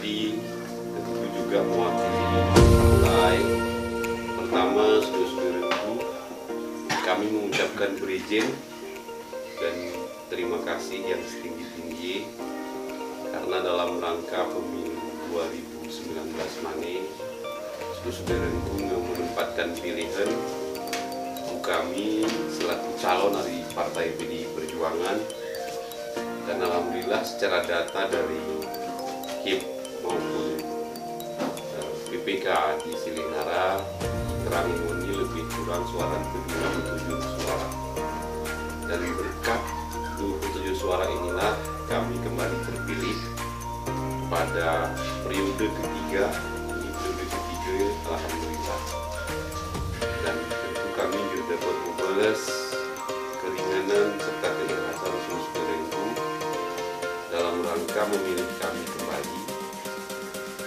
pribadi, tentu juga mewakili partai. Pertama, saudara-saudaraku, kami mengucapkan berizin dan terima kasih yang setinggi-tinggi karena dalam rangka pemilu 2019 Mane, saudara-saudaraku menempatkan pilihan kami selaku calon dari Partai PDI Perjuangan. Dan alhamdulillah secara data dari KIP maupun PPK di Silingara, Kerangmuni lebih kurang suara itu 27 suara. Dan berkat 27 suara inilah kami kembali terpilih pada periode ketiga. Ini periode ketiga, alhamdulillah. Dan tentu kami juga dapat membalas keringanan serta keikhlasan saudara-saudaraku dalam rangka memilih kami kembali.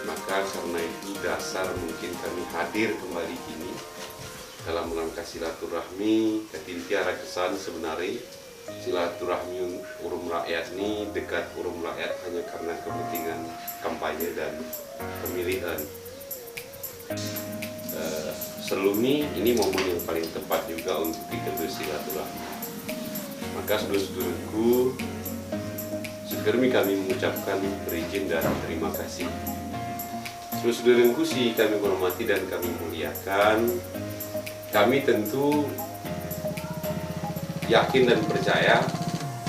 Maka karena itu dasar mungkin kami hadir kembali ini dalam rangka silaturahmi ketintiara kesan sebenarnya silaturahmi urum rakyat ini dekat urum rakyat hanya karena kepentingan kampanye dan pemilihan. Selumi ini momen yang paling tepat juga untuk kita bersilaturahmi. Maka saudara-saudaraku, sekarang kami mengucapkan berizin dan terima kasih. Saudara-saudaraku sih kami hormati dan kami muliakan. Kami tentu yakin dan percaya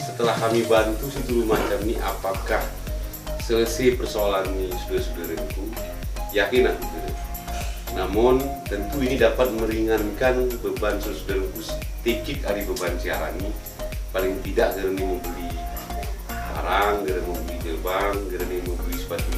setelah kami bantu seluruh macam ini, apakah selesai persoalan ini saudara-saudaraku? Yakin aku. Namun tentu ini dapat meringankan beban saudara-saudaraku sedikit dari beban siaran ini. Paling tidak karena membeli barang, karena membeli gerbang, karena membeli sepatu.